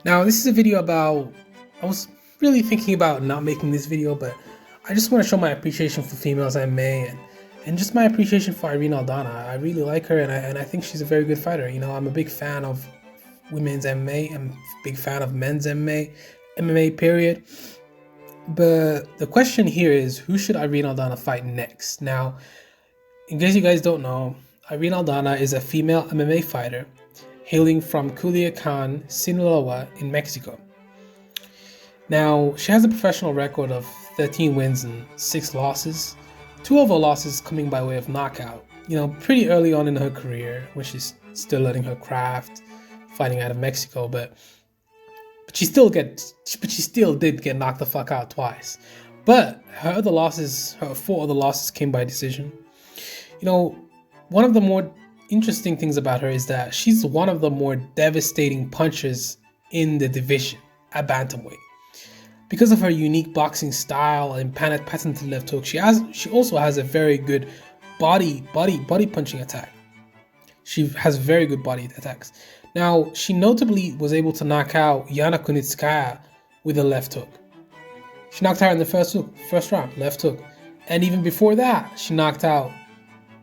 Now, this is a video about, I was really thinking about not making this video, but I just want to show my appreciation for females MMA and just my appreciation for Irene Aldana. I really like her and I think she's a very good fighter. You know, I'm a big fan of women's MMA. I'm a big fan of men's MMA period. But the question here is, who should Irene Aldana fight next? Now, in case you guys don't know, Irene Aldana is a female MMA fighter hailing from Culiacan, Sinaloa in Mexico. Now, she has a professional record of 13 wins and 6 losses. 2 of her losses coming by way of knockout. You know, pretty early on in her career, when she's still learning her craft, fighting out of Mexico, but she still did get knocked the fuck out twice. But her 4 other losses came by decision. You know, one of the more interesting things about her is that she's one of the more devastating punchers in the division at bantamweight. Because of her unique boxing style and patented left hook, she also has a very good body punching attack. She has very good body attacks. Now, she notably was able to knock out Yana Kunitskaya with a left hook. She knocked her in the first round, left hook. And even before that, she knocked out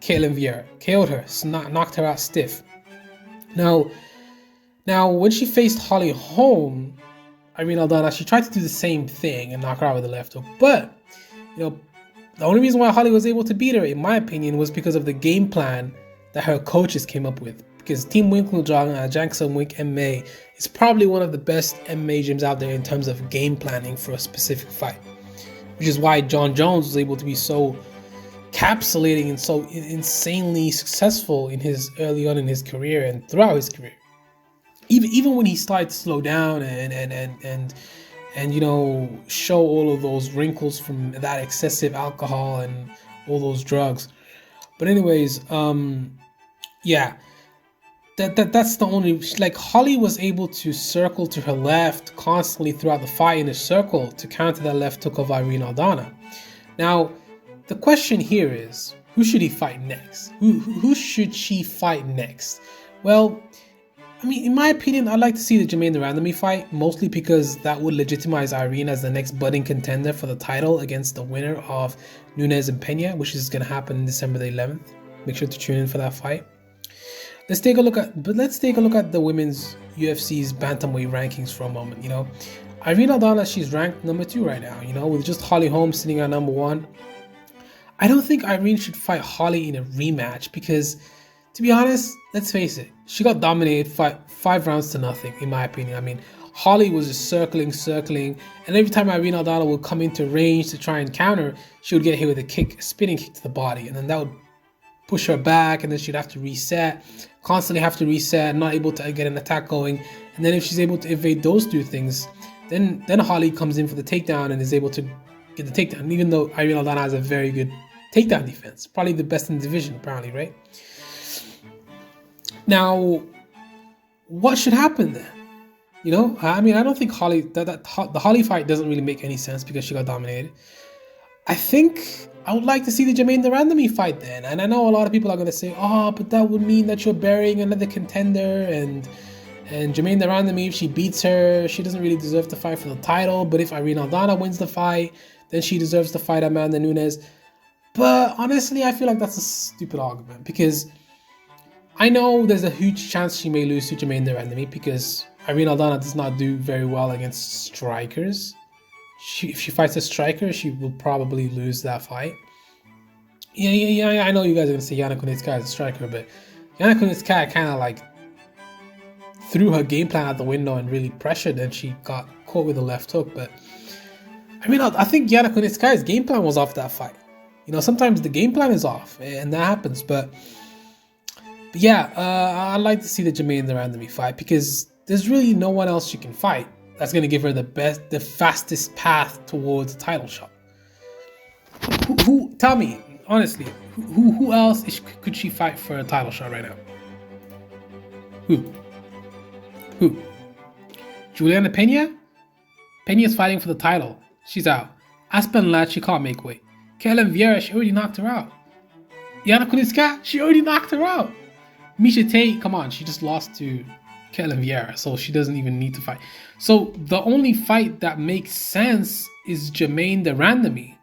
Caitlin Vieira, KO'd her, knocked her out stiff. Now, when she faced Holly Holm, Irene Aldana, she tried to do the same thing and knock her out with a left hook. But, you know, the only reason why Holly was able to beat her, in my opinion, was because of the game plan that her coaches came up with. Because Team Winkeljohn at Jackson Wink MMA is probably one of the best MMA gyms out there in terms of game planning for a specific fight. Which is why John Jones was able to be so capsulating and so insanely successful in his early on in his career and throughout his career. Even when he started to slow down and you know, show all of those wrinkles from that excessive alcohol and all those drugs. But anyways, yeah, that's the only, like, Holly was able to circle to her left constantly throughout the fight in a circle to counter that left hook of Irene Aldana. Now, the question here is, who should he fight next? Who should she fight next? Well, I mean, in my opinion, I'd like to see the Jermaine Durandamy fight, mostly because that would legitimize Irene as the next budding contender for the title against the winner of Nunes and Pena, which is going to happen December the 11th. Make sure to tune in for that fight. Let's take a look at the women's UFC's bantamweight rankings for a moment. You know, Irene Aldana, she's ranked number 2 right now. You know, with just Holly Holm sitting at number 1. I don't think Irene should fight Holly in a rematch because, to be honest, let's face it, she got dominated 5 rounds to nothing, in my opinion. I mean, Holly was just circling, and every time Irene Aldana would come into range to try and counter, she would get hit with a spinning kick to the body, and then that would push her back, and then she'd have to reset, constantly have to reset, not able to get an attack going. And then if she's able to evade those 2 things, then Holly comes in for the takedown and is able to get the takedown, even though Irene Aldana has a very good takedown defense, probably the best in the division, apparently, right? Now, what should happen then? You know, I mean, I don't think the Holly fight doesn't really make any sense because she got dominated. I think I would like to see the Jermaine Durandamy fight then, and I know a lot of people are going to say, oh, but that would mean that you're burying another contender, and Jermaine Durandamy, if she beats her, she doesn't really deserve to fight for the title, but if Irene Aldana wins the fight, then she deserves to fight Amanda Nunes. But honestly, I feel like that's a stupid argument because I know there's a huge chance she may lose to Jermaine Durandamy because Irene Aldana does not do very well against strikers. If she fights a striker, she will probably lose that fight. Yeah, I know you guys are going to say Yana Kunitskaya is a striker, but Yana Kunitskaya kind of like threw her game plan out the window and really pressured, and she got caught with a left hook. But I mean, I think Yana Kunitskaya's game plan was off that fight. You know, sometimes the game plan is off, and that happens. But yeah, I'd like to see the Jermaine Durandamy fight because there's really no one else she can fight that's going to give her the fastest path towards a title shot. Who? Tell me honestly, who else could she fight for a title shot right now? Who? Juliana Pena? Pena's fighting for the title. She's out. Aspen Ladd, she can't make weight. Caitlin Vieira, she already knocked her out. Yana Kunitskaya, she already knocked her out. Misha Tate, come on, she just lost to Caitlin Vieira, so she doesn't even need to fight. So the only fight that makes sense is Jermaine the Randomy.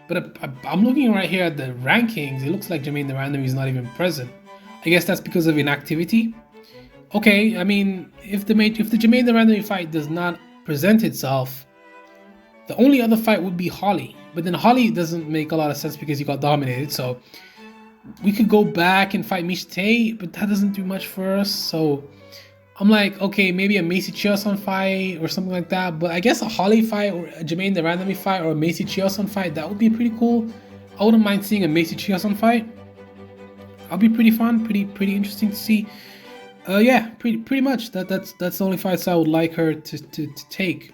But I'm looking right here at the rankings. It looks like Jermaine the Randomy is not even present. I guess that's because of inactivity. Okay, I mean, if the Jermaine the Randomy fight does not present itself, the only other fight would be Holly. But then Holly doesn't make a lot of sense because he got dominated. So we could go back and fight Miesha Tate, but that doesn't do much for us. So I'm like, okay, maybe a Macy Chiasson fight or something like that. But I guess a Holly fight or a Jermaine the Randomy fight or a Macy Chiasson fight, that would be pretty cool. I wouldn't mind seeing a Macy Chiasson fight. That'll be pretty fun, pretty interesting to see. Yeah, pretty much. That's the only fights I would like her to take.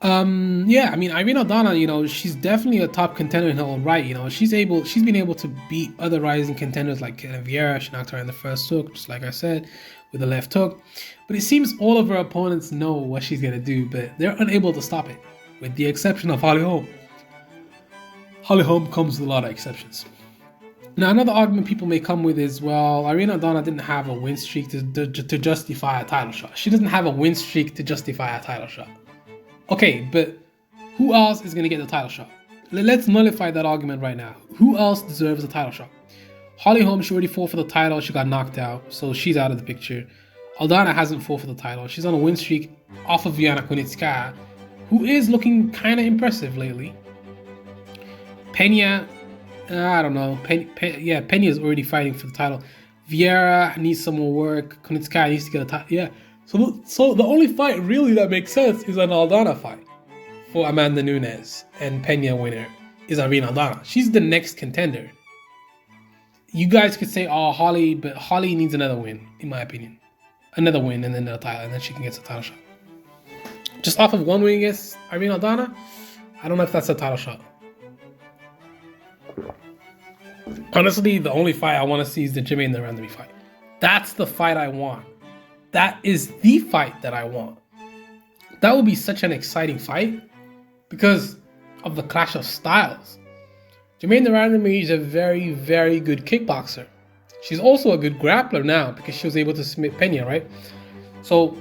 Yeah, I mean, Irene Aldana, you know, she's definitely a top contender in her own right. You know, she's been able to beat other rising contenders like Caitlin Vieira. She knocked her in the first hook, just like I said, with the left hook. But it seems all of her opponents know what she's gonna do, but they're unable to stop it, with the exception of Holly Holm. Holly Holm comes with a lot of exceptions. Now, another argument people may come with is, well, Irene Aldana didn't have a win streak to justify a title shot. She doesn't have a win streak to justify a title shot. Okay, but who else is going to get the title shot? Let's nullify that argument right now. Who else deserves a title shot? Holly Holm, she already fought for the title. She got knocked out, so she's out of the picture. Aldana hasn't fought for the title. She's on a win streak off of Viana Kunitskaya, who is looking kind of impressive lately. Pena, I don't know. Pena is already fighting for the title. Vieira needs some more work. Kunitskaya needs to get a title. Yeah. So the only fight really that makes sense is an Aldana fight for Amanda Nunes, and Pena winner is Irene Aldana. She's the next contender. You guys could say, oh, Holly, but Holly needs another win, in my opinion. Another win and then a title, and then she can get a title shot. Just off of one win against Irene Aldana, I don't know if that's a title shot. Honestly, the only fight I want to see is the Jermaine the Randomy fight. That's the fight I want. That is the fight that I want. That would be such an exciting fight because of the clash of styles. Jermaine the Randomy is a very, very good kickboxer. She's also a good grappler now because she was able to submit Pena, right? So,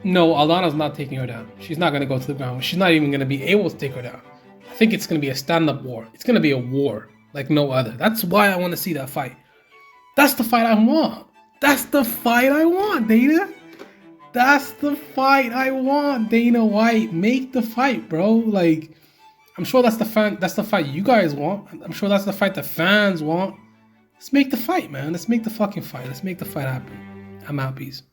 no, Aldana's not taking her down. She's not going to go to the ground. She's not even going to be able to take her down. I think it's going to be a stand-up war. It's going to be a war like no other. That's why I want to see that fight. That's the fight I want. That's the fight I want, Dana. That's the fight I want, Dana White. Make the fight, bro. Like, I'm sure that's the fight you guys want. I'm sure that's the fight the fans want. Let's make the fight, man. Let's make the fucking fight. Let's make the fight happen. I'm out, peace.